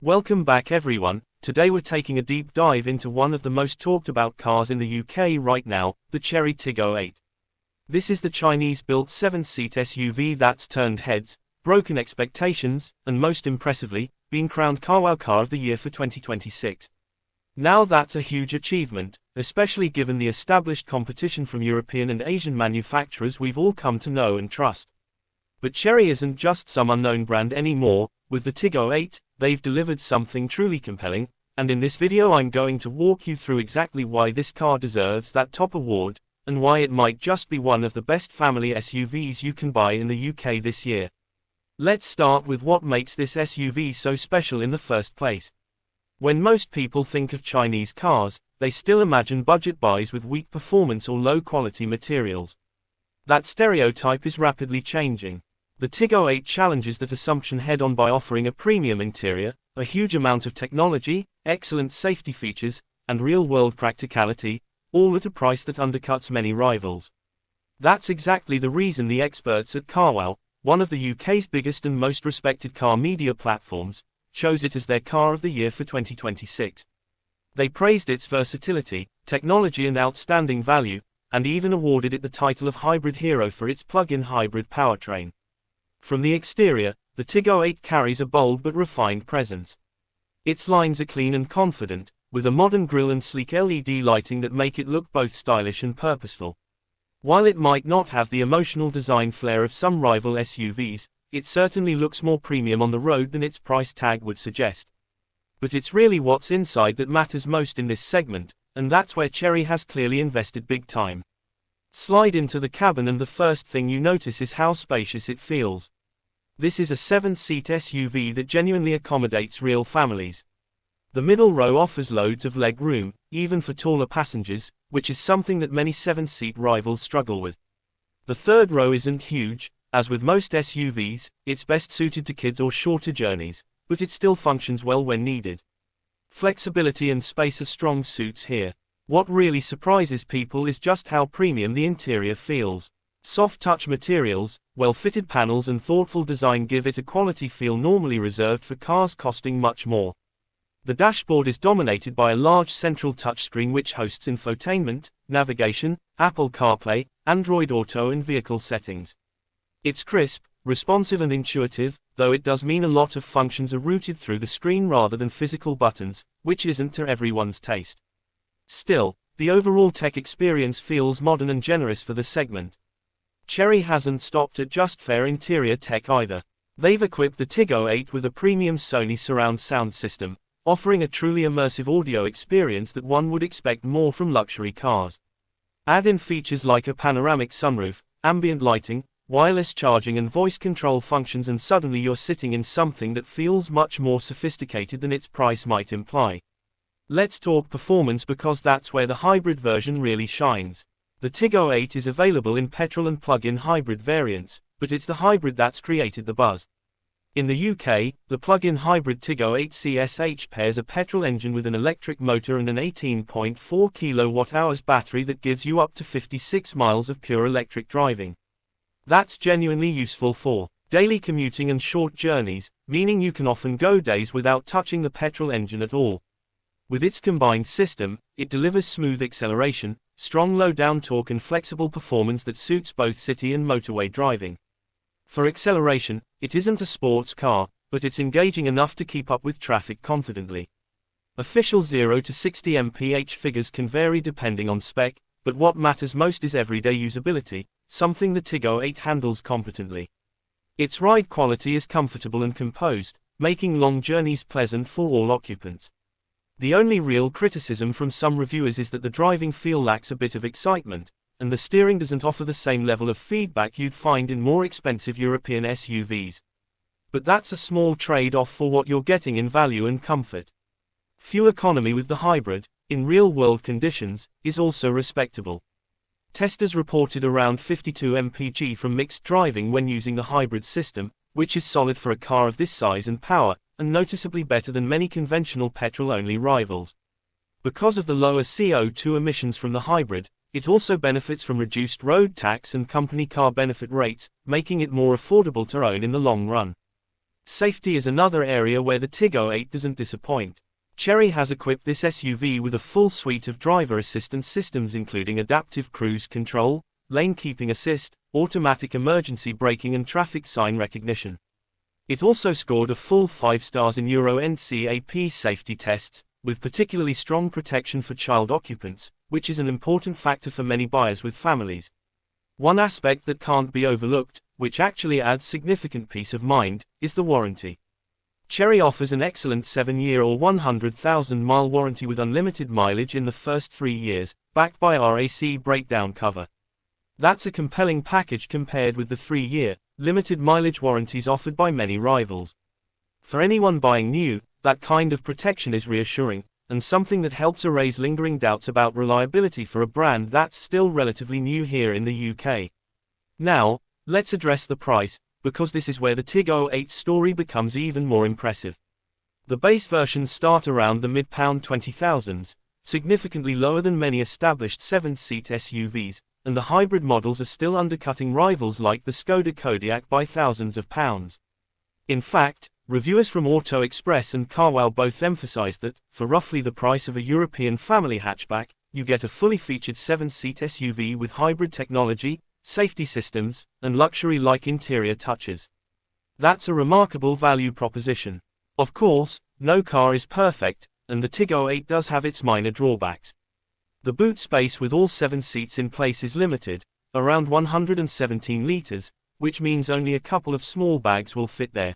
Welcome back everyone. Today we're taking a deep dive into one of the most talked about cars in the UK right now, the Chery Tiggo 8. This is the Chinese-built 7-seat SUV that's turned heads, broken expectations, and most impressively, been crowned Carwow Car of the Year for 2026. Now that's a huge achievement, especially given the established competition from European and Asian manufacturers we've all come to know and trust. But Chery isn't just some unknown brand anymore. With the Tiggo 8, they've delivered something truly compelling, and in this video I'm going to walk you through exactly why this car deserves that top award, and why it might just be one of the best family SUVs you can buy in the UK this year. Let's start with what makes this SUV so special in the first place. When most people think of Chinese cars, they still imagine budget buys with weak performance or low-quality materials. That stereotype is rapidly changing. The Tiggo 8 challenges that assumption head-on by offering a premium interior, a huge amount of technology, excellent safety features, and real-world practicality, all at a price that undercuts many rivals. That's exactly the reason the experts at Carwow, one of the UK's biggest and most respected car media platforms, chose it as their car of the year for 2026. They praised its versatility, technology and outstanding value, and even awarded it the title of hybrid hero for its plug-in hybrid powertrain. From the exterior, the Tiggo 8 carries a bold but refined presence. Its lines are clean and confident, with a modern grille and sleek LED lighting that make it look both stylish and purposeful. While it might not have the emotional design flair of some rival SUVs, it certainly looks more premium on the road than its price tag would suggest. But it's really what's inside that matters most in this segment, and that's where Chery has clearly invested big time. Slide into the cabin and the first thing you notice is how spacious it feels. This is a 7-seat SUV that genuinely accommodates real families. The middle row offers loads of leg room, even for taller passengers, which is something that many 7-seat rivals struggle with. The third row isn't huge. As with most SUVs, it's best suited to kids or shorter journeys, but it still functions well when needed. Flexibility and space are strong suits here. What really surprises people is just how premium the interior feels. Soft touch materials, well-fitted panels and thoughtful design give it a quality feel normally reserved for cars costing much more. The dashboard is dominated by a large central touchscreen which hosts infotainment, navigation, Apple CarPlay, Android Auto and vehicle settings. It's crisp, responsive and intuitive, though it does mean a lot of functions are routed through the screen rather than physical buttons, which isn't to everyone's taste. Still, the overall tech experience feels modern and generous for the segment. Chery hasn't stopped at just fair interior tech either. They've equipped the Tiggo 8 with a premium Sony surround sound system, offering a truly immersive audio experience that one would expect more from luxury cars. Add in features like a panoramic sunroof, ambient lighting, wireless charging and voice control functions and suddenly you're sitting in something that feels much more sophisticated than its price might imply. Let's talk performance because that's where the hybrid version really shines. The Tiggo 8 is available in petrol and plug-in hybrid variants, but it's the hybrid that's created the buzz. In the UK, the plug-in hybrid Tiggo 8 CSH pairs a petrol engine with an electric motor and an 18.4 kWh battery that gives you up to 56 miles of pure electric driving. That's genuinely useful for daily commuting and short journeys, meaning you can often go days without touching the petrol engine at all. With its combined system, it delivers smooth acceleration, strong low-down torque and flexible performance that suits both city and motorway driving. For acceleration, it isn't a sports car, but it's engaging enough to keep up with traffic confidently. Official 0 to 60 mph figures can vary depending on spec, but what matters most is everyday usability, something the Tiggo 8 handles competently. Its ride quality is comfortable and composed, making long journeys pleasant for all occupants. The only real criticism from some reviewers is that the driving feel lacks a bit of excitement, and the steering doesn't offer the same level of feedback you'd find in more expensive European SUVs. But that's a small trade-off for what you're getting in value and comfort. Fuel economy with the hybrid, in real-world conditions, is also respectable. Testers reported around 52 mpg from mixed driving when using the hybrid system, which is solid for a car of this size and power, and noticeably better than many conventional petrol-only rivals. Because of the lower CO2 emissions from the hybrid, it also benefits from reduced road tax and company car benefit rates, making it more affordable to own in the long run. Safety is another area where the Tiggo 8 doesn't disappoint. Chery has equipped this SUV with a full suite of driver assistance systems including adaptive cruise control, lane keeping assist, automatic emergency braking and traffic sign recognition. It also scored a full 5 stars in Euro NCAP safety tests, with particularly strong protection for child occupants, which is an important factor for many buyers with families. One aspect that can't be overlooked, which actually adds significant peace of mind, is the warranty. Chery offers an excellent 7-year or 100,000-mile warranty with unlimited mileage in the first 3 years, backed by RAC breakdown cover. That's a compelling package compared with the 3-year, limited mileage warranties offered by many rivals. For anyone buying new, that kind of protection is reassuring, and something that helps erase lingering doubts about reliability for a brand that's still relatively new here in the UK. Now, let's address the price, because this is where the Tiggo 8's story becomes even more impressive. The base versions start around the mid-£20,000s, significantly lower than many established 7-seat SUVs, and the hybrid models are still undercutting rivals like the Skoda Kodiaq by thousands of pounds. In fact, reviewers from Auto Express and Carwow both emphasize that, for roughly the price of a European family hatchback, you get a fully featured 7-seat SUV with hybrid technology, safety systems, and luxury-like interior touches. That's a remarkable value proposition. Of course, no car is perfect, and the Tiggo 8 does have its minor drawbacks. The boot space with all 7 seats in place is limited, around 117 litres, which means only a couple of small bags will fit there.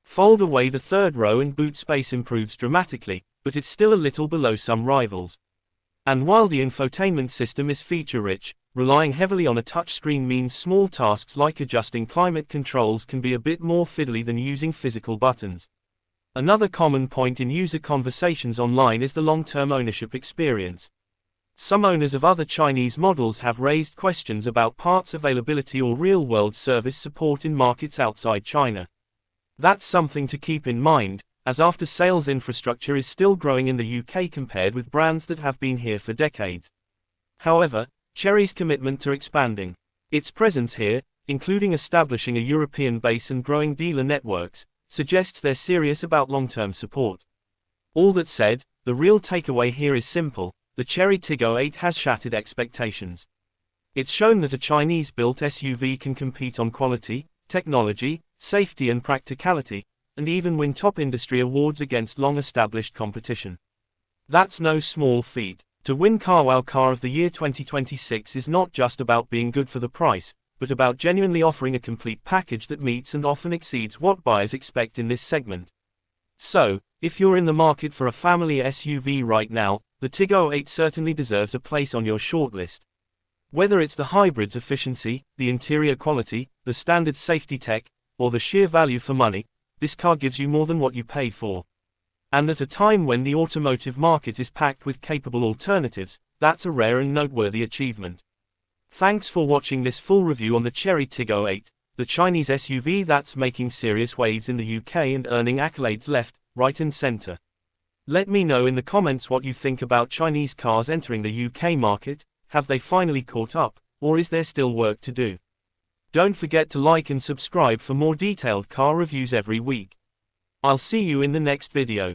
Fold away the third row and boot space improves dramatically, but it's still a little below some rivals. And while the infotainment system is feature-rich, relying heavily on a touchscreen means small tasks like adjusting climate controls can be a bit more fiddly than using physical buttons. Another common point in user conversations online is the long-term ownership experience. Some owners of other Chinese models have raised questions about parts availability or real-world service support in markets outside China. That's something to keep in mind, as after-sales infrastructure is still growing in the UK compared with brands that have been here for decades. However, Chery's commitment to expanding its presence here, including establishing a European base and growing dealer networks, suggests they're serious about long-term support. All that said, the real takeaway here is simple: the Chery Tiggo 8 has shattered expectations. It's shown that a Chinese-built SUV can compete on quality, technology, safety and practicality, and even win top industry awards against long-established competition. That's no small feat. To win Carwow Car of the Year 2026 is not just about being good for the price, but about genuinely offering a complete package that meets and often exceeds what buyers expect in this segment. So, if you're in the market for a family SUV right now, the Tiggo 8 certainly deserves a place on your shortlist. Whether it's the hybrid's efficiency, the interior quality, the standard safety tech, or the sheer value for money, this car gives you more than what you pay for. And at a time when the automotive market is packed with capable alternatives, that's a rare and noteworthy achievement. Thanks for watching this full review on the Chery Tiggo 8, the Chinese SUV that's making serious waves in the UK and earning accolades left, right and center. Let me know in the comments what you think about Chinese cars entering the UK market. Have they finally caught up, or is there still work to do? Don't forget to like and subscribe for more detailed car reviews every week. I'll see you in the next video.